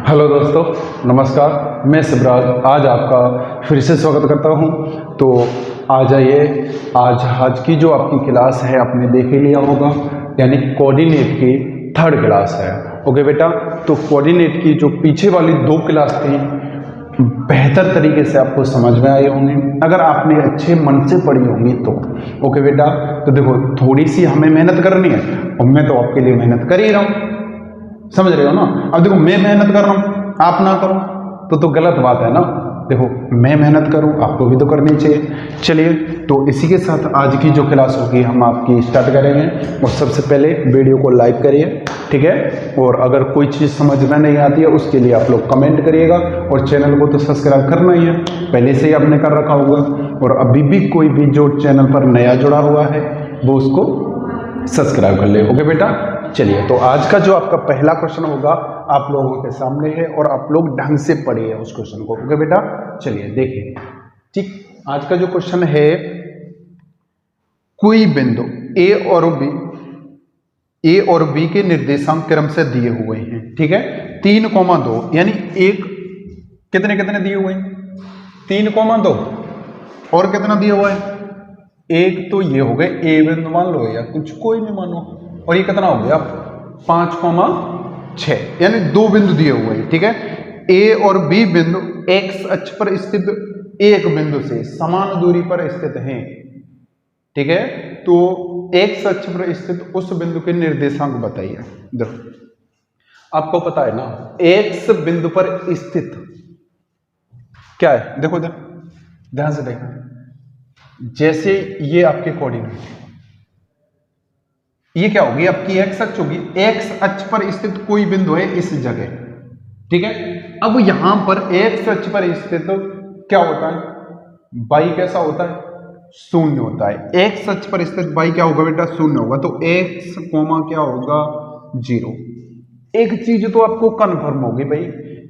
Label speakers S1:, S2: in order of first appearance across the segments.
S1: Hello दोस्तों, नमस्कार। मैं शिवराज आज आपका फिर से स्वागत करता हूं। तो आ जाइए, आज की जो आपकी क्लास है आपने देख ही लिया होगा, यानी कोऑर्डिनेट की थर्ड क्लास है। ओके बेटा, तो कोऑर्डिनेट की जो पीछे वाली दो क्लास थी बेहतर तरीके से आपको समझ में आए होंगे अगर आपने अच्छे मन से पढ़ी होंगी तो। ओके बेटा, तो देखो थोड़ी सी हमें मेहनत करनी है और मैं तो आपके लिए मेहनत कर ही रहा हूँ, समझ रहे हो ना। अब देखो मैं मेहनत कर रहा हूं आप ना करो तो गलत बात है ना। देखो मैं मेहनत करूं आपको भी तो करनी चाहिए। चलिए, तो इसी के साथ आज की जो क्लास होगी हम आपकी स्टार्ट करेंगे। और सबसे पहले वीडियो को लाइक करिए, ठीक है। और अगर कोई चीज़ समझ में नहीं आती है उसके लिए आप लोग कमेंट करिएगा। और चैनल को तो सब्सक्राइब करना ही है, पहले से ही आपने कर रखा होगा। और अभी भी कोई भी जो चैनल पर नया जुड़ा हुआ है वो उसको सब्सक्राइब कर ले। ओके बेटा, चलिए तो आज का जो आपका पहला क्वेश्चन होगा आप लोगों के सामने है और आप लोग ढंग से पढ़िए उस क्वेश्चन को। ओके बेटा, चलिए देखिए। ठीक, आज का जो क्वेश्चन है, कोई बिंदु ए और बी के निर्देशांक क्रम से दिए हुए हैं, ठीक है। 3,2 यानी एक कितने कितने दिए हुए हैं 3,2 और कितना दिया हुआ है एक। तो ये हो गए ए बिंदु मान लो या कुछ कोई भी मानो, और ये कितना हो गया 5,6 यानी दो बिंदु दिए हुए हैं, ठीक है। ए और बी बिंदु एक्स अक्ष पर स्थित एक बिंदु से समान दूरी पर स्थित हैं, ठीक है। तो एक्स अक्ष पर स्थित उस बिंदु के निर्देशांक बताइए। देखो आपको पता है ना एक्स बिंदु पर स्थित क्या है, देखो इधर ध्यान से देखना। जैसे ये आपके कोऑर्डिनेट, ये क्या होगी आपकी एक्स अक्ष होगी। एक्स अक्ष पर स्थित कोई बिंदु है इस जगह, ठीक है। अब यहां पर एक्स अक्ष पर स्थित क्या होता है बाई कैसा होता है शून्य होता है। एक्स अक्ष पर स्थित बाई क्या होगा बेटा शून्य होगा। तो एक्स कोमा क्या होगा 0। एक चीज तो आपको कन्फर्म होगी भाई,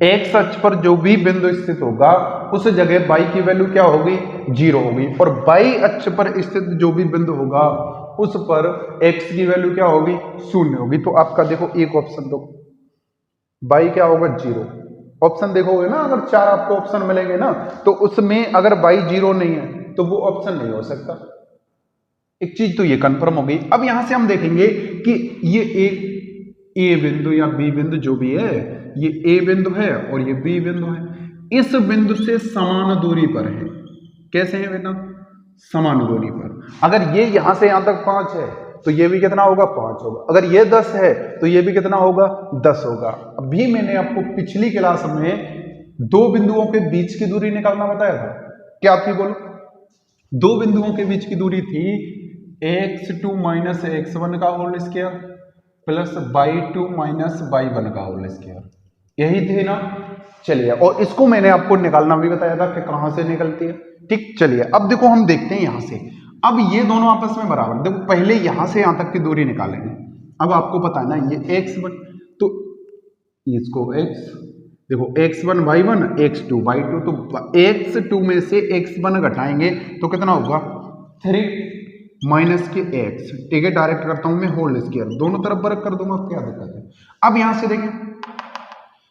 S1: एक्स अक्ष पर जो भी बिंदु स्थित होगा उस जगह बाई की वैल्यू क्या होगी 0 होगी। और बाई अक्ष पर स्थित जो भी बिंदु होगा उस पर x की वैल्यू क्या होगी 0 होगी। तो आपका देखो एक ऑप्शन दो बाई क्या होगा 0 ऑप्शन देखोगे ना, अगर 4 आपको ऑप्शन मिलेंगे ना तो उसमें अगर बाई 0 नहीं है तो वो ऑप्शन नहीं हो सकता। एक चीज तो ये कंफर्म हो गई। अब यहां से हम देखेंगे कि ये एक ए बिंदु या बी बिंदु जो भी है, ये ए बिंदु है और ये बी बिंदु है, इस बिंदु से समान दूरी पर है। कैसे है बेटा समान दूरी पर। अगर ये यहां से यहां तक 5 है तो ये भी कितना होगा 5 होगा। अगर ये 10 है तो ये भी कितना होगा 10 होगा। अभी मैंने आपको पिछली क्लास में दो बिंदुओं के बीच की दूरी निकालना बताया था, क्या थी बोलो। दो बिंदुओं के बीच की दूरी थी x2 माइनस x1 का whole square plus y2 minus y1 का होल स्क्वायर, यही थे ना। चलिए, और इसको मैंने आपको निकालना भी बताया था कि कहां से निकलती है, ठीक। चलिए अब देखो हम देखते हैं यहां से। अब ये दोनों आपस में बराबर, देखो पहले यहां से यहां तक की दूरी निकालेंगे। अब आपको पता है ना ये x1 तो इसको x, देखो x1 y1 x2 y2, तो x2 में से x1 घटाएंगे तो कितना होगा 3 माइनस के x, ठीक है। डायरेक्ट करता हूं मैं होल स्क्वायर, दोनों तरफ वर्ग कर दूंगा, क्या दिक्कत है। अब यहां से देखें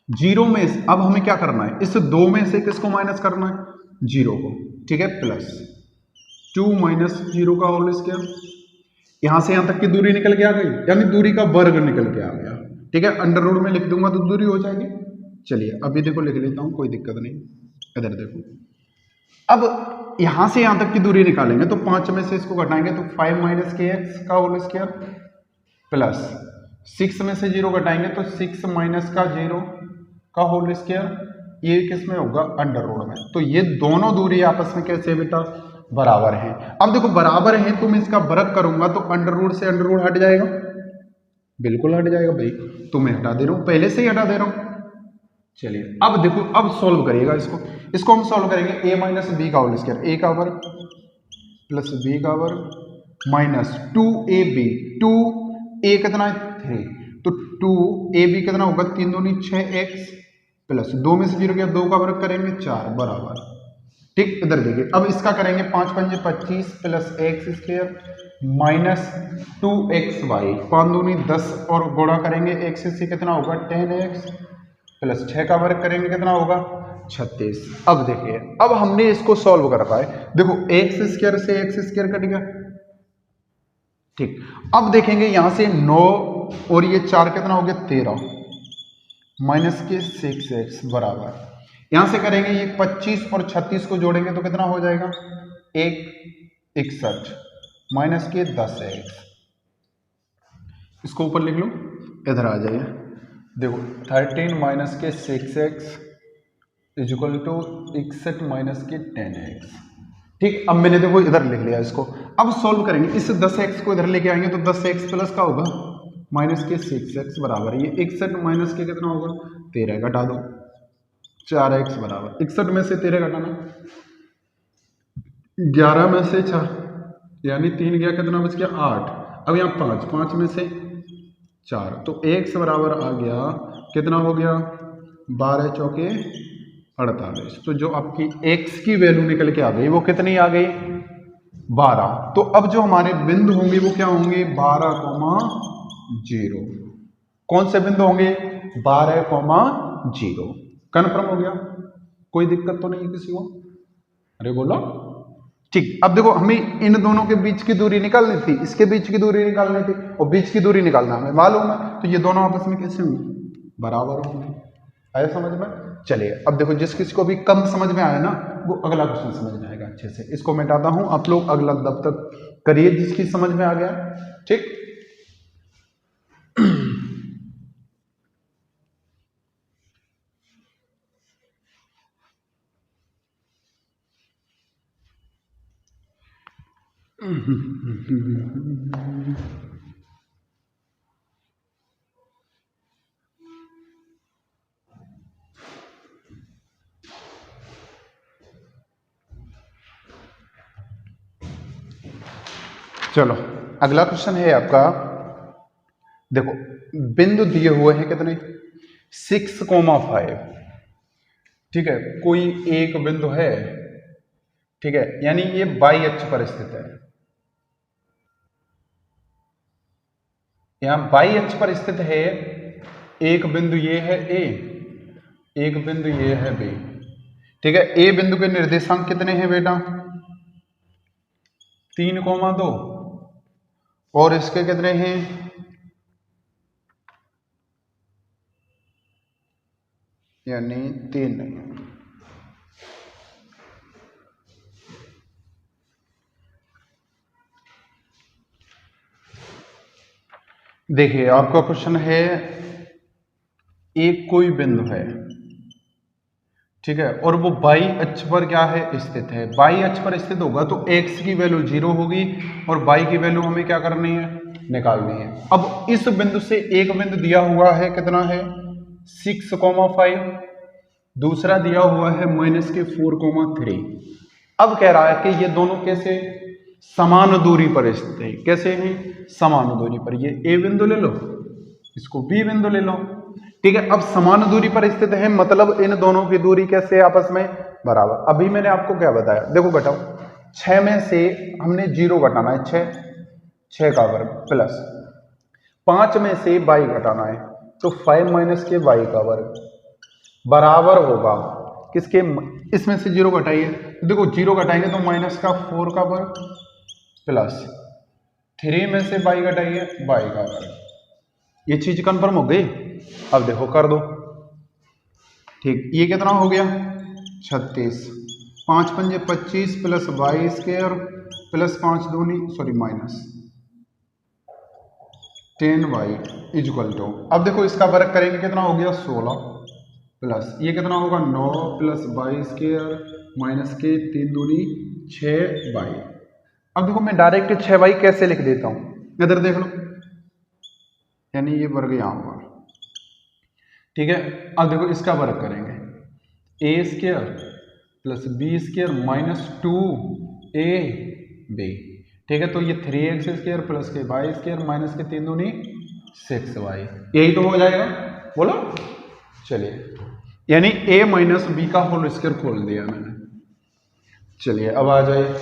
S1: 0 में अब हमें क्या करना है, इस 2 में से किसको माइनस करना है 0 को, ठीक है। प्लस 2 माइनस 0 का होल स्क्वायर, यहां से यहां तक की दूरी निकल के आ गई, यानी दूरी का वर्ग निकल के आ गया, ठीक है। अंडर रूट में लिख दूंगा तो दूरी हो जाएगी। चलिए अभी देखो लिख लेता हूं, कोई दिक्कत नहीं। इधर देखो, अब यहां से यहां तक की दूरी निकालेंगे तो 5 में से इसको घटाएंगे तो 5 माइनस के एक्स का होल स्क्वायर प्लस 6 में से 0 घटाएंगे तो 6 माइनस का 0 का होल स्क्वायर, ये किस में होगा अंडर रूट में। तो ये दोनों दूरी आपस में कैसे है बेटा बराबर है। अब देखो बराबर है तो मैं इसका वर्ग करूंगा तो अंडर रूट से अंडर रूट हट जाएगा, बिल्कुल हट जाएगा भाई, तो मैं हटा दे रहा हूं, पहले से ही हटा दे रहा हूं। चलिए अब देखो, अब सॉल्व करिएगा इसको हम सॉल्व करेंगे। ए माइनस बी का होल स्क्वायर, ए का वर्ग प्लस बी का वर्ग माइनस 2ab, 2a कितना है 3, तो 2ab कितना होगा 3 दूनी 6x प्लस 2 में से 0 गया 2 का वर्ग करेंगे 4 बराबर, ठीक। इधर देखिए अब इसका करेंगे 5 पंजे 25 plus x square minus 2xy, 5 दूनी 10 और गुणा करेंगे x से कितना होगा 10x प्लस 6 का वर्ग करेंगे कितना होगा 36। अब देखिए, अब हमने इसको सॉल्व कर पाए। देखो एक्स स्क्वायर से एक्स स्क्वायर कट गया, ठीक। अब देखेंगे यहां से 9 और ये 4 कितना हो गया 13 माइनस के 6x बराबर, यहां से करेंगे ये 25 और 36 को जोड़ेंगे तो कितना हो जाएगा 61 माइनस के 10x। इसको ऊपर लिख लो, इधर आ जाइए। देखो 13 माइनस के 6x इजिकल टू 61 माइनस के 10x, ठीक। अब मैंने देखो इधर लिख लिया इसको। अब सॉल्व करेंगे, इस 10x को इधर लेके आएंगे तो 10x प्लस का होगा माइनस के 6x बराबर, ये 61 माइनस के कितना होगा 13, घटा दो 4x बराबर 61 में से 13 घटाना 11 में से 4 यानी 3 गया कितना बच गया 8। अब यहाँ 5 में से 4 तो x बराबर आ गया कितना हो गया 12 चौके 48। तो जो आपकी x की वैल्यू निकल के आ गई वो कितनी आ गई 12। तो अब जो हमारे बिंदु होंगे वो क्या होंगे 12,0। कौन से बिंदु होंगे 12,0। कन्फर्म हो गया, कोई दिक्कत तो नहीं है किसी को, अरे बोलो, ठीक। अब देखो हमें इन दोनों के बीच की दूरी निकालनी थी, इसके बीच की दूरी निकालनी थी और बीच की दूरी निकालना हमें मालूम है, तो ये दोनों आपस में कैसे होंगे बराबर होंगे। आया समझ में? चलिए अब देखो जिस किसी को भी कम समझ में आया ना वो अगला क्वेश्चन समझ में आएगा अच्छे से। इसको मिटाता हूं, आप लोग अगला तब तक करिए जिसकी समझ में आ गया, ठीक। चलो अगला क्वेश्चन है आपका, देखो बिंदु दिए हुए हैं कितने 6,5, ठीक है। कोई एक बिंदु है, ठीक है, यानी ये बाई अक्ष पर स्थित है, यहां बाई अक्ष पर स्थित है। एक बिंदु ये है ए, एक बिंदु ये है बी, ठीक है। ए बिंदु के निर्देशांक कितने हैं बेटा 3,2 और इसके कितने हैं यानी 3 नहीं। देखिए आपका क्वेश्चन है एक कोई बिंदु है, ठीक है, और वो बाई अक्ष पर क्या है स्थित है। बाई अक्ष पर स्थित होगा तो x की वैल्यू 0 होगी और y की वैल्यू हमें क्या करनी है निकालनी है। अब इस बिंदु से एक बिंदु दिया हुआ है कितना है 6,5, दूसरा दिया हुआ है माइनस के 4,3। अब कह रहा है कि ये दोनों कैसे समान दूरी पर स्थित है। कैसे हैं समान दूरी पर, ये a बिंदु ले लो, इसको b बिंदु ले लो, ठीक है। अब समान दूरी पर स्थित है मतलब इन दोनों की दूरी कैसे आपस में बराबर। अभी मैंने आपको क्या बताया, देखो घटाओ 6 में से हमने 0 घटाना है 6 का वर्ग प्लस 5 में से y घटाना है तो 5 माइनस के y का वर्ग बराबर होगा किसके, इसमें से 0 घटाइए, देखो 0 घटाएंगे तो माइनस का 4 का वर्ग प्लस 3 में से y घटाइए y का वर्ग। ये चीज कंफर्म हो गई। अब देखो कर दो, ठीक। ये कितना हो गया 36, 5 पंजे 25 प्लस y स्क्वायर प्लस 5 दूनी sorry minus 10y equal to, अब देखो इसका वर्ग करेंगे कितना हो गया 16 प्लस ये कितना होगा 9 प्लस y स्क्वायर माइनस के 3 दूनी 6y। अब देखो मैं डायरेक्ट 6y कैसे लिख देता हूं, इधर देख लो, यानी ये वर्ग यहां होगा, ठीक है। अब देखो इसका वर्ग करेंगे a square plus b square minus 2ab, ठीक है। तो ये 3x स्क्वायर प्लस के y स्क्वायर माइनस के 3 दूनी 6y, यही तो हो जाएगा बोलो। चलिए यानी a माइनस बी का होल स्क्वायर खोल दिया मैंने। चलिए अब आ जाए,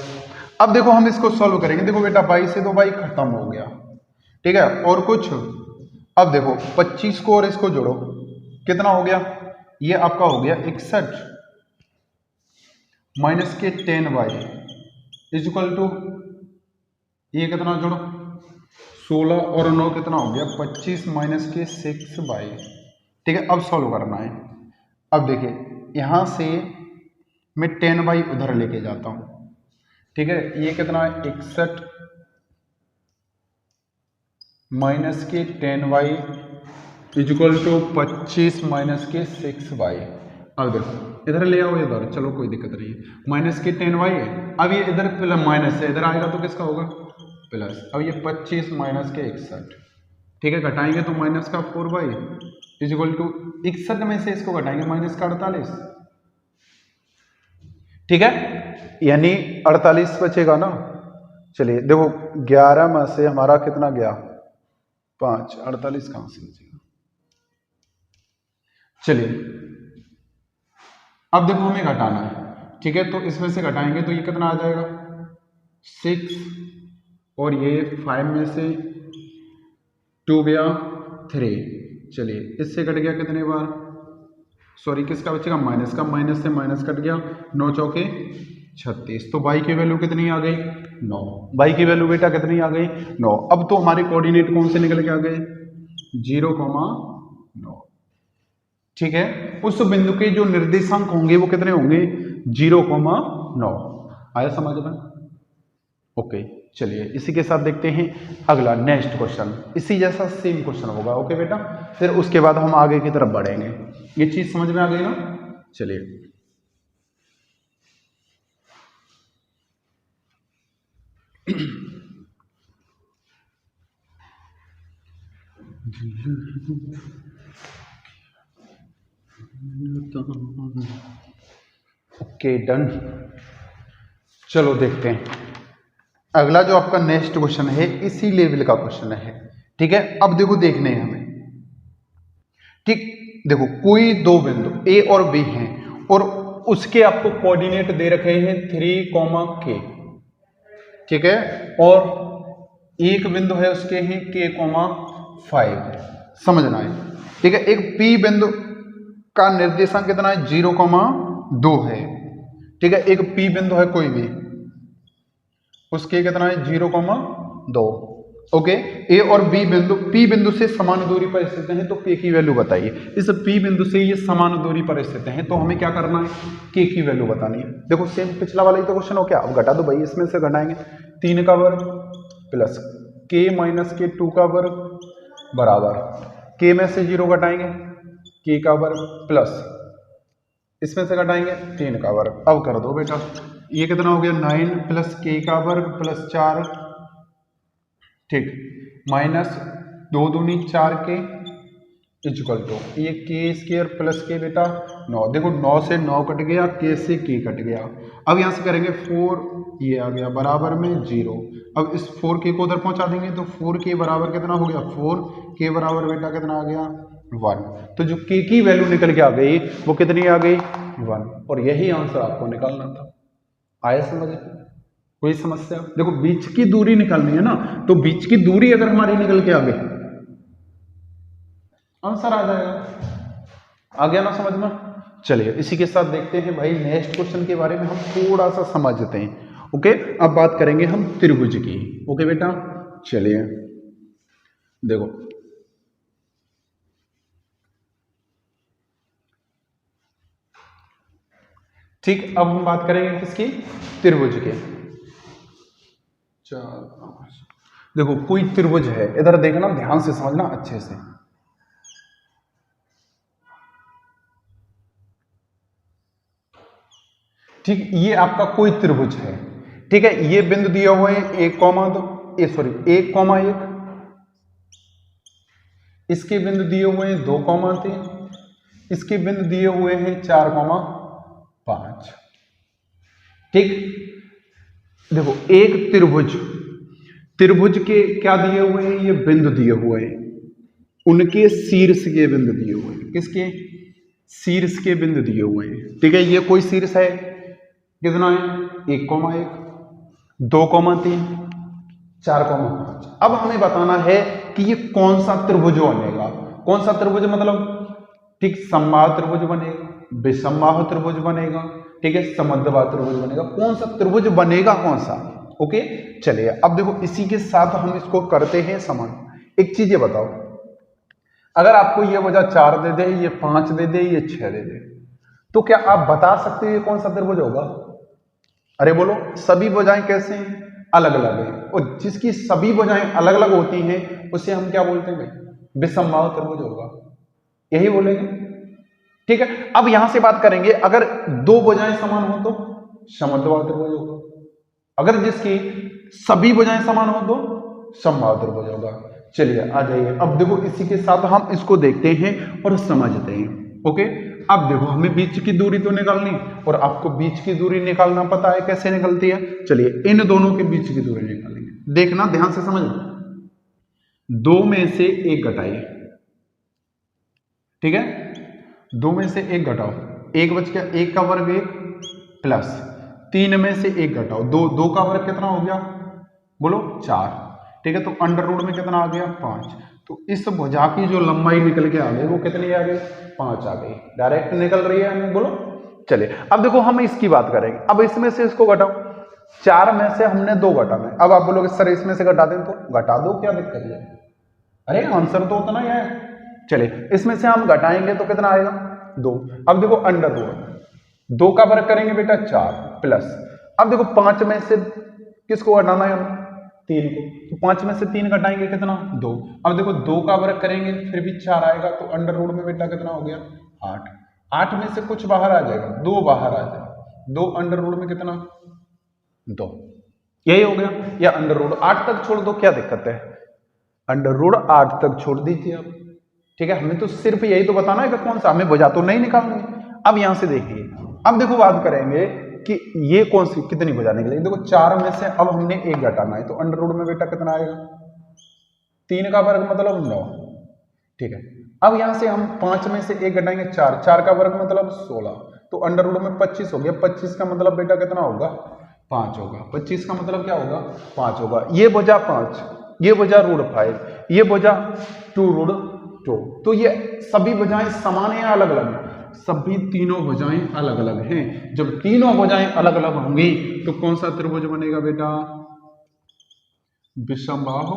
S1: अब देखो हम इसको सॉल्व करेंगे। देखो बेटा y से तो y खत्म हो गया, ठीक है, और कुछ। अब देखो 25 को और इसको जोड़ो कितना हो गया ये आपका हो गया 61 माइनस के 10y इज इक्वल टू ये कितना जोड़ो 16 और 9 कितना हो गया 25 माइनस के 6y। ठीक है, अब सॉल्व करना है। अब देखिए यहां से मैं 10y उधर लेके जाता हूं। ठीक है, ये कितना है 61 माइनस के 10y is equal to 25 minus के 6y। अब देखो इधर ले आओ इधर, चलो कोई दिक्कत नहीं है, माइनस के 10y है। अब ये इधर प्लस माइनस है, इधर आएगा तो किसका होगा प्लस। अब ये 25 माइनस के 61, ठीक है, घटाएंगे तो माइनस का 4y इज इक्वल टू 61 में से इसको घटाएंगे माइनस का 48। ठीक है, यानी 48 बचेगा ना। चलिए देखो 11 में से हमारा कितना गया 5, 48 कहां से बचेगा। चलिए अब देखो हमें घटाना है। ठीक है, तो इसमें से घटाएंगे तो ये कितना आ जाएगा 6 और ये 5 में से 2 गया 3। चलिए इससे कट गया कितने बार, सॉरी किसका बचेगा माइनस का, माइनस से माइनस कट गया 9 चौके 36। तो y की वैल्यू कितनी आ गई 9। y की वैल्यू बेटा कितनी आ गई 9। अब तो हमारे कोऑर्डिनेट कौन से निकल के आ गए 0,9। ठीक है, उस बिंदु के जो निर्देशांक होंगे वो कितने होंगे 0,9। आया समझ में। ओके चलिए इसी के साथ देखते हैं अगला नेक्स्ट क्वेश्चन। इसी जैसा सेम क्वेश्चन होगा। ओके बेटा, फिर उसके बाद हम आगे की तरफ बढ़ेंगे। ये चीज समझ में आ गई ना। चलिए ओके डन। चलो देखते हैं अगला जो आपका नेक्स्ट क्वेश्चन है, इसी लेवल का क्वेश्चन है। ठीक है, अब देखो देखने हैं हमें। ठीक, देखो कोई दो बिंदु ए और बी हैं और उसके आपको कोऑर्डिनेट दे रखे हैं 3, k। ठीक है, और एक बिंदु है उसके हैं k, 5। समझना है। ठीक है, एक पी बिंदु का निर्देशांक कितना है 0,2 है। ठीक है, एक पी बिंदु है कोई भी, उसके कितना है 0,2। ओके, ए और बी बिंदु पी बिंदु से समान दूरी पर स्थित हैं, तो के की वैल्यू बताइए। इस पी बिंदु से ये समान दूरी पर स्थित हैं, तो हमें क्या करना है के की वैल्यू बतानी है। देखो सेम पिछला वाला ही तो क्वेश्चन हो क्या। अब घटा दो भाई, इसमें से घटाएंगे 3 का वर्ग प्लस k माइनस के 2 का वर्ग बराबर k में से 0 घटाएंगे k का वर्ग प्लस इसमें से घटाएंगे 3 का वर्ग। अब कर दो बेटा, ये कितना हो गया 9 प्लस k का वर्ग प्लस 4। ठीक, माइनस 2 दूनी 4k इक्वल टू ये k स्क्वायर प्लस k बेटा 9। देखो 9 से 9 कट गया, k से k कट गया। अब यहां से करेंगे 4, ये आ गया बराबर में 0। अब इस 4k को उधर पहुंचा देंगे तो 4k बराबर कितना हो गया 4k बराबर बेटा कितना आ गया 1। तो जो k की वैल्यू निकल के आ गई वो कितनी आ गई 1। और यही आंसर आपको निकालना था। आया समझ? कोई समस्या? देखो बीच की दूरी निकालनी है ना, तो बीच की दूरी अगर हमारी निकल के आ गई आंसर आ जाएगा। आ गया ना समझ में। चलिए इसी के साथ देखते हैं भाई नेक्स्ट क्वेश्चन के बारे में हम थोड़ा सा समझते हैं। ओके, अब बात करेंगे हम त्रिभुज की। ओके बेटा, चलिए देखो ठीक, अब हम बात करेंगे किसकी त्रिभुज के। देखो कोई त्रिभुज है, इधर देखना ध्यान से समझना अच्छे से। ठीक, ये आपका कोई त्रिभुज है। ठीक है, ये बिंदु दिए हुए हैं 1,1, इसके बिंदु दिए हुए हैं 2,3, इसके बिंदु दिए हुए हैं 4,5। ठीक, देखो एक त्रिभुज के क्या दिए हुए हैं, ये बिंदु दिए हुए हैं, उनके शीर्ष के बिंदु दिए हुए हैं। किसके शीर्ष के बिंदु दिए हुए हैं। ठीक है, ये कोई शीर्ष है कितना है 1,1, 2,3, 4,5। अब हमें बताना है कि ये कौन सा त्रिभुज बनेगा। कौन सा त्रिभुज मतलब, ठीक, समबाहु त्रिभुज बनेगा, विषमबाहु त्रिभुज बनेगा, ठीक है, समद्विबाहु त्रिभुज बनेगा। कौन सा त्रिभुज बनेगा, कौन सा? ओके, चलिए अब देखो इसी के साथ हम इसको करते हैं समान। एक चीज ये बताओ, अगर आपको ये वजह 4 दे दे, ये 5 दे दे, ये 6 दे दे, तो क्या आप बता सकते हो ये कौन सा त्रिभुज होगा? अरे बोलो, सभी भुजाएं कैसे हैं? अलग अलग है, और जिसकी सभी भुजाएं अलग अलग होती हैं उसे हम क्या बोलते हैं भाई? विषमबाहु त्रिभुज होगा, यही बोलेंगे। ठीक है, अब यहां से बात करेंगे, अगर दो भुजाएं समान हो तो समद्विबाहु त्रिभुज होगा, अगर जिसकी सभी भुजाएं समान हो तो समबाहु त्रिभुज होगा। चलिए आ जाइए, अब देखो इसी के साथ हम इसको देखते हैं और समझते हैं। ओके, अब देखो हमें बीच की दूरी तो निकालनी, और आपको बीच की दूरी निकालना पता है कैसे निकलती है। चलिए इन दोनों के बीच की दूरी निकालेंगे, देखना ध्यान से समझना। 2 में से 1 घटाइए, ठीक है, 2 में से 1 घटाओ, 1 बच गया, 1 का वर्ग 1 प्लस 3 में से 1 घटाओ, 2 का वर्ग कितना हो गया बोलो? 4, ठीक है, तो अंडर रूट में कितना आ गया? 5। तो इस भुजा की जो लंबाई निकल के आ गई वो कितनी आ गई? 5 आ गई, डायरेक्ट निकल रही है हमें, बोलो। चलिए अब देखो हम इसकी बात करेंगे, अब इसमें से इसको घटाओ, 4 में से हमने 2 घटाना है। अब आप बोलोगे सर इसमें से घटा दें, तो घटा दो, क्या दिक्कत है? अरे आंसर तो उतना ही है। चलिए इसमें से हम घटाएंगे तो कितना आएगा? 2। अब देखो अंडर रूट 2 का वर्ग करेंगे बेटा 4 प्लस, अब देखो 5 में से किसको घटाना है? हमें 3 को, तो 5 में से 3 घटाएंगे कितना? 2। अब देखो 2 का वर्ग करेंगे फिर भी 4 आएगा, तो अंडर रूट में बेटा कितना हो गया? 8। 8 में से कुछ बाहर आ जाएगा, 2 बाहर आ जाएगा, 2 अंडर रूट में कितना? 2। यही हो गया, या अंडर रूट 8 तक छोड़ दो, क्या दिक्कत है? अंडर रूट 8 तक छोड़ दीजिए आप, ठीक है। हमें तो सिर्फ यही तो बताना है कि कौन सा, हमें भुजा तो नहीं निकालनी। अब यहां से देखिए, अब देखो बात करेंगे कि ये कौन सी कितनी भुजा निकलेगी। देखो 4 में से अब हमने 1 घटाना है, तो अंडर रूट में बेटा कितना आएगा? 3 का वर्ग मतलब 9, ठीक है। अब यहां से हम 5 में से 1 घटाएंगे 4, 4 का वर्ग मतलब 16, तो अंडर रूट में 25 हो गया। 25 का मतलब बेटा कितना होगा? 5 होगा। 25 का मतलब क्या होगा? 5 होगा। ये भुजा 5, ये भुजा रूट 5, ये भुजा 2 रूट 2, तो ये सभी भुजाएं समान है या अलग अलग है? सभी तीनों भुजाएं अलग अलग हैं। जब तीनों भुजाएं अलग अलग होंगी तो कौन सा त्रिभुज बनेगा बेटा? विषमबाहु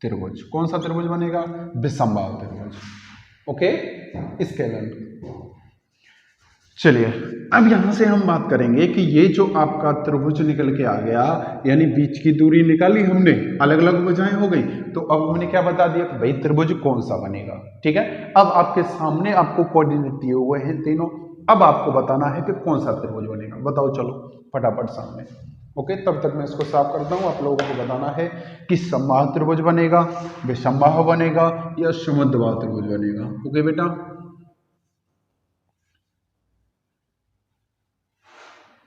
S1: त्रिभुज। कौन सा त्रिभुज बनेगा? विषमबाहु त्रिभुज। Okay, scalar. चलिए अब यहां से हम बात करेंगे कि ये जो आपका त्रिभुज निकल के आ गया, यानी बीच की दूरी निकाली हमने, अलग अलग भुजाएं हो गई, तो अब हमने क्या बता दिया कि भाई त्रिभुज कौन सा बनेगा। ठीक है, अब आपके सामने आपको कोऑर्डिनेट दिए हुए हैं तीनों, अब आपको बताना है कि कौन सा त्रिभुज बनेगा। बताओ चलो फटाफट सामने। ओके, तब तक मैं इसको साफ करता हूं। आप लोगों को बताना है कि समबाहु त्रिभुज बनेगा, विषमबाहु बनेगा, या समद्विबाहु त्रिभुज बनेगा। ओके बेटा,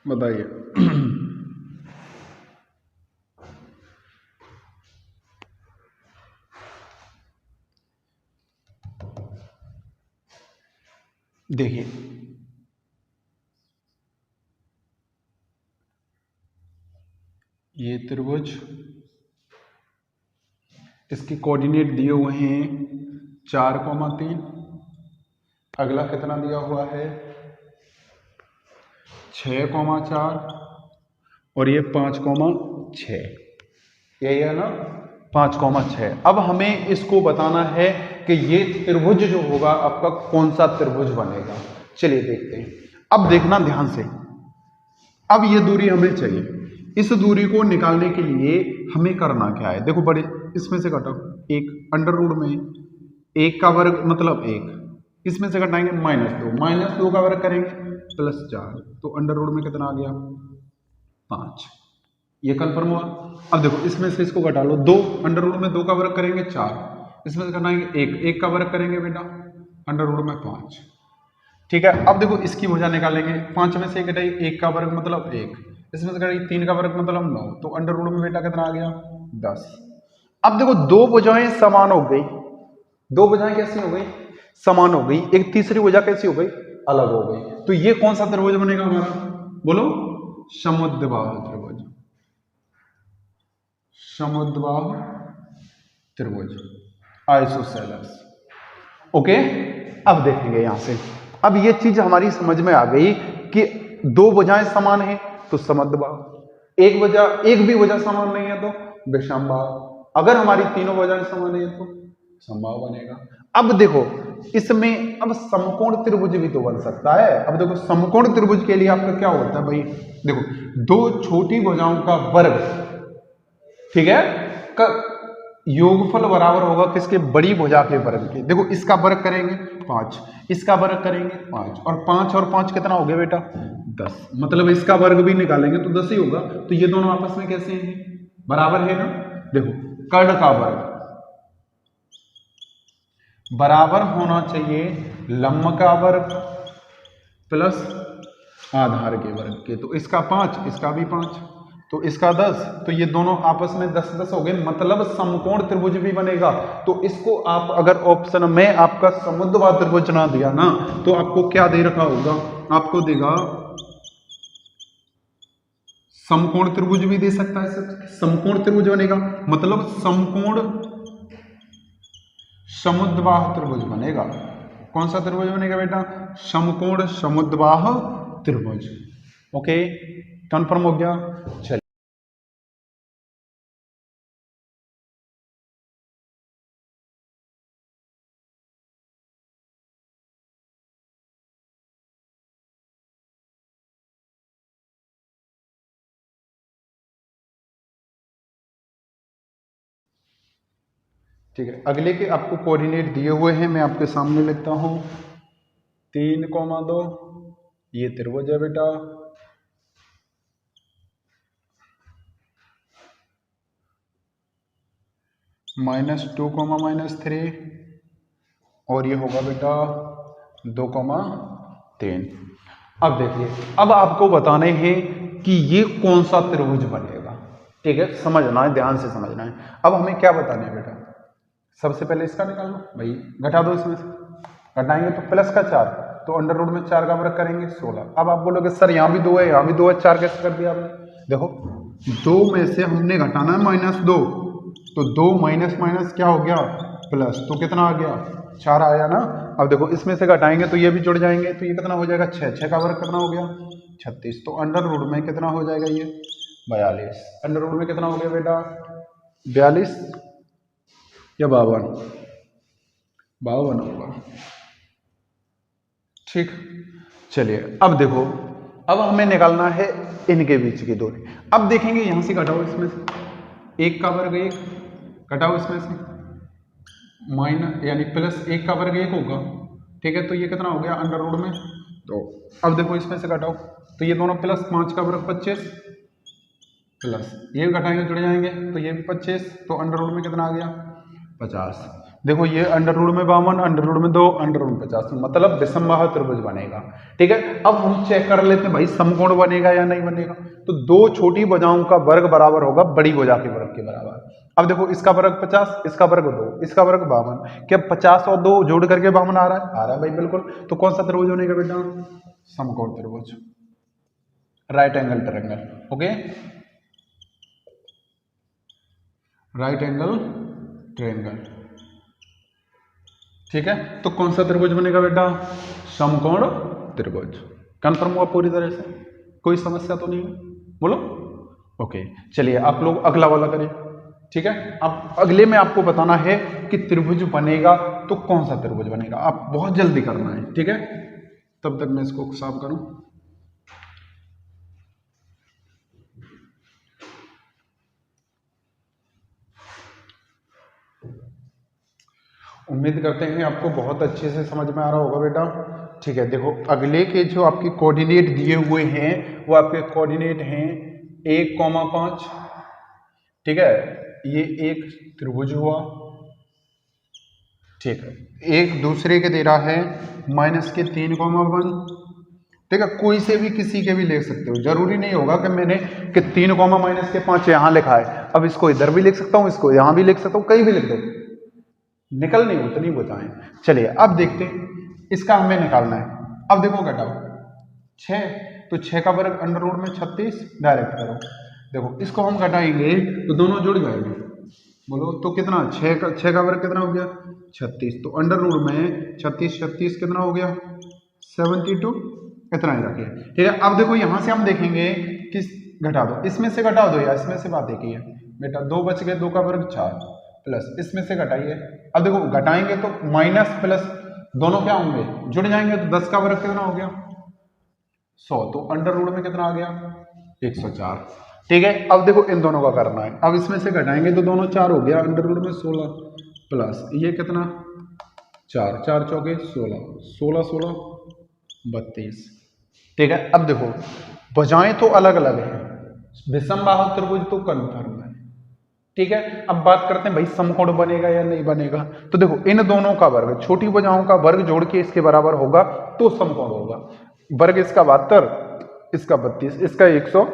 S1: बताइए। देखिए ये त्रिभुज, इसके कोऑर्डिनेट दिए हुए हैं 4,3, अगला कितना दिया हुआ है? 6,4, और ये 5,6, यही है ना? 5,6। अब हमें इसको बताना है कि ये त्रिभुज जो होगा आपका कौन सा त्रिभुज बनेगा। चलिए देखते हैं। अब देखना ध्यान से, अब ये दूरी हमें चाहिए। इस दूरी को निकालने के लिए हमें करना क्या है? देखो बड़े, इसमें से घटाओ, 1 अंडर रूट में 1 का वर्ग मतलब 1, इसमें से घटाएंगे -2, -2 का वर्ग करेंगे +4, तो अंडर रूट में कितना आ गया? 5। ये कंफर्म हुआ। अब देखो इसमें से इसको घटा लो, 2 अंडर रूट में 2 का वर्ग करेंगे 4, इसमें से घटाएंगे 1, 1 का वर्ग करेंगे बेटा अंडर रूट में 5। ठीक है, अब देखो इसकी भुजा निकालेंगे, 5 में से 1 घटाई, 1 का वर्ग मतलब 1, इसमें से घटाई 3 का वर्ग मतलब 9, तो अंडर रूट में बेटा कितना आ गया? 10। अब देखो दो भुजाएं समान हो गई, दो भुजाएं कैसी हो गई? समान हो गई। एक तीसरी भुजा कैसी हो गई? अलग हो गई। तो ये कौन सा त्रिभुज बनेगा हमारा? बोलो, समद्विबाहु त्रिभुज। समद्विबाहु त्रिभुज, आइसोसेलेस। ओके, अब देखेंगे यहां से, अब ये चीज हमारी समझ में आ गई कि दो भुजाएं समान है तो समद्बाहु, एक भी भुजा समान नहीं है तो विषमबाहु, अगर हमारी तीनों भुजाएं समान है तो समबाहु बनेगा। अब देखो इसमें अब समकोण त्रिभुज भी तो बन सकता है। अब देखो समकोण त्रिभुज के लिए आपका क्या होता है भाई, देखो दो छोटी भुजाओं का वर्ग, ठीक है, का योगफल बराबर होगा किसके, बड़ी भुजा के वर्ग के। देखो इसका वर्ग करेंगे 5, इसका वर्ग करेंगे 5, और 5 और 5 कितना हो गया बेटा 10, मतलब इसका वर्ग भी निकालेंगे तो 10 ही होगा। तो ये दोनों आपस में कैसे हैं, बराबर है ना। देखो कर्ण का वर्ग बराबर होना चाहिए लंब का वर्ग प्लस आधार के वर्ग के, तो इसका 5, इसका भी 5, तो इसका 10, तो ये दोनों आपस में 10 10 हो गए, मतलब समकोण त्रिभुज भी बनेगा। तो इसको आप अगर ऑप्शन में आपका समुद्रबाहु त्रिभुज ना दिया ना तो आपको क्या दे रखा होगा, आपको देगा समकोण त्रिभुज भी दे सकता है, समकोण त्रिभुज बनेगा, मतलब समकोण समुद्रबाहु त्रिभुज बनेगा। कौन सा त्रिभुज बनेगा बेटा, समकोण समुद्रबाहु त्रिभुज। ओके कंफर्म हो गया। चलिए ठीक है, अगले के आपको कोऑर्डिनेट दिए हुए हैं, मैं आपके सामने लिखता हूं 3,2, ये त्रिभुज है बेटा, -2, -3, और ये होगा बेटा 2,3। अब देखिए, अब आपको बताने हैं कि ये कौन सा त्रिभुज बनेगा, ठीक है, समझना है, ध्यान से समझना है। अब हमें क्या बताना है बेटा, सबसे पहले इसका निकाल लो भाई, घटा दो, इसमें से घटाएंगे तो प्लस का 4, तो अंडर रूट में 4 का वर्ग करेंगे 16। अब आप बोलोगे सर यहाँ भी 2 है, यहाँ भी 2 है, 4 कैसे कर दिया आपने। देखो 2 में से हमने घटाना है -2, तो 2 माइनस माइनस क्या हो गया प्लस, तो कितना आ गया 4 आया ना। अब देखो इसमें से घटाएंगे तो ये भी जुड़ जाएंगे, तो ये कितना हो जाएगा 6, 6 का वर्ग कितना हो गया 36, तो अंडर रूट में कितना हो जाएगा ये 42, अंडर रूट में कितना हो गया बेटा 42 या 52, 52 होगा। ठीक, चलिए अब देखो, अब हमें निकालना है इनके बीच की दूरी। अब देखेंगे यहां से घटाओ, इसमें से 1 का वर्ग 1 घटाओ, इसमें से माइनस यानी प्लस 1 का वर्ग 1 होगा, ठीक है, तो ये कितना हो गया अंडर रूट में 2। अब देखो इसमें से घटाओ तो ये दोनों प्लस 5 का वर्ग 25 प्लस ये भी घटाएंगे जुड़ जाएंगे तो ये भी 25, तो अंडर रूट में कितना आ गया 50। देखो ये अंडर रूट में 52, अंडर रूट में 2, अंडर रूट में 50, मतलब विषमबाहु त्रिभुज बनेगा। ठीक है, अब हम चेक कर लेते हैं भाई समकोण बनेगा या नहीं बनेगा। तो दो छोटी भुजाओं का वर्ग बराबर होगा बड़ी भुजा के वर्ग के बराबर। अब देखो इसका वर्ग 50, इसका वर्ग 2, इसका वर्ग 52, क्या 50 और 2 जोड़ करके 52 आ रहा है? आ रहा है भाई बिल्कुल। तो कौन सा त्रिभुज बनेगा बेटा? समकोण त्रिभुज, right angle triangle. Okay, right angle triangle. ठीक है, तो कौन सा त्रिभुज बनेगा बेटा? समकोण त्रिभुज। कंफर्म हुआ पूरी तरह से? कोई समस्या तो नहीं है? बोलो। ओके, चलिए आप लोग अगला वाला करें। ठीक है, अब अगले में आपको बताना है कि त्रिभुज बनेगा तो कौन सा त्रिभुज बनेगा। आप बहुत जल्दी करना है, ठीक है, तब तक मैं इसको साफ करूं। उम्मीद करते हैं आपको बहुत अच्छे से समझ में आ रहा होगा बेटा। ठीक है, देखो अगले के जो आपके कोऑर्डिनेट दिए हुए हैं वो आपके कोऑर्डिनेट हैं 1,5। ठीक है, ये एक त्रिभुज हुआ। ठीक है, एक दूसरे के दे रहा है -3,1। ठीक है, कोई से भी किसी के भी ले सकते हो, जरूरी नहीं होगा कि मैंने कि 3,-5 यहाँ लिखा है, अब इसको इधर भी लिख सकता हूँ, इसको यहाँ भी लिख सकता हूँ, कहीं भी लिख दो, निकलनी उतनी बताएं। चलिए अब देखते हैं, इसका हमें निकालना है। अब देखो घटाओ 6, तो 6 का वर्ग अंडर रूट में 36 डायरेक्ट करो। देखो इसको हम घटाएंगे तो दोनों जुड़ जाएंगे, बोलो तो कितना, 6 का वर्ग कितना हो गया 36, तो अंडर रूट में 36 कितना हो गया 72, इतना ही रखिए। ठीक है, अब देखो यहां से हम देखेंगे कि घटा दो, इसमें से घटा दो या इसमें से, बात एक ही है बेटा, 2 बच गए, 2 का वर्ग 4 प्लस इसमें से घटाइए। अब देखो घटाएंगे तो माइनस प्लस दोनों क्या होंगे, जुड़ जाएंगे, तो 10 का वर्ग कितना हो गया 100, तो अंडर रूट में कितना आ गया 104। ठीक है, अब देखो इन दोनों का करना है, अब इसमें से घटाएंगे तो दोनों 4 हो गया, अंडर रूट में 16 प्लस ये कितना 4, 4 चौके 16, 16 16 32। ठीक है, अब देखो भुजाएं तो अलग अलग हैं, विषमबाहु त्रिभुज तो कन्फर्म है। ठीक है, अब बात करते हैं भाई समकोण बनेगा या नहीं बनेगा। तो देखो इन दोनों का वर्ग, छोटी भुजाओं का वर्ग जोड़ के इसके बराबर होगा तो समकोण होगा। वर्ग इसका 72, इसका 32, इसका 100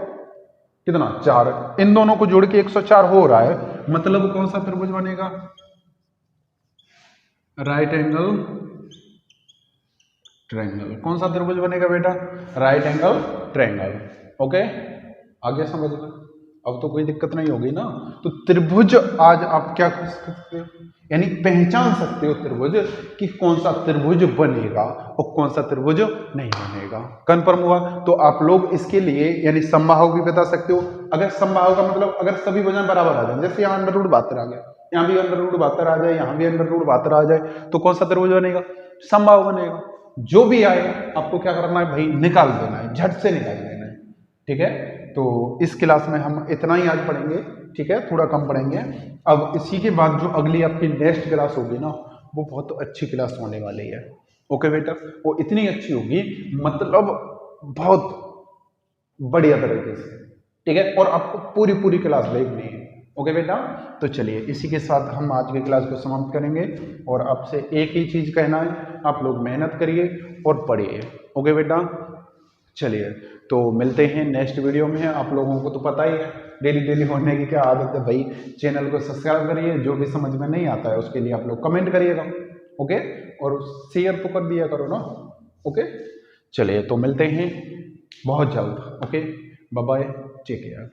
S1: कितना 4, इन दोनों को जोड़ के 104 हो रहा है, मतलब कौन सा त्रिभुज बनेगा, राइट एंगल ट्रायंगल। कौन सा त्रिभुज बनेगा बेटा, राइट एंगल ट्रायंगल। ओके, आगे समझ में, अब तो कोई दिक्कत नहीं होगी ना। तो त्रिभुज आज आप क्या कर सकते हो, यानी पहचान सकते हो त्रिभुज कि कौन सा त्रिभुज बनेगा और कौन सा त्रिभुज नहीं बनेगा। कंफर्म हुआ। तो आप लोग इसके लिए यानी समबाहु भी बता सकते हो। अगर समबाहु का मतलब अगर सभी भुजाएं बराबर आ जाए, जैसे यहाँ अंडर रूट 72 आ गया, यहाँ भी अंडर रूट 72 आ जाए, यहाँ भी अंडर रूट 72 आ जाए, तो कौन सा त्रिभुज बनेगा, समबाहु बनेगा। जो भी आएगा आपको क्या करना है भाई, निकाल देना है, झट से निकाल देना है। ठीक है, तो इस क्लास में हम इतना ही आज पढ़ेंगे। ठीक है, थोड़ा कम पढ़ेंगे। अब इसी के बाद जो अगली आपकी नेक्स्ट क्लास होगी ना, वो बहुत अच्छी क्लास होने वाली है। ओके बेटा, वो इतनी अच्छी होगी मतलब बहुत बढ़िया तरीके से। ठीक है, और आपको पूरी पूरी क्लास देखनी है। ओके बेटा, तो चलिए इसी के साथ हम आज की क्लास को समाप्त करेंगे और आपसे एक ही चीज कहना है, आप लोग मेहनत करिए और पढ़िए। ओके बेटा, चलिए तो मिलते हैं नेक्स्ट वीडियो में। आप लोगों को तो पता ही है डेली डेली होने की क्या आदत है भाई, चैनल को सब्सक्राइब करिए, जो भी समझ में नहीं आता है उसके लिए आप लोग कमेंट करिएगा। ओके, और शेयर तो कर दिया करो ना। ओके, चलिए तो मिलते हैं बहुत जल्द। Okay, bye bye, take care.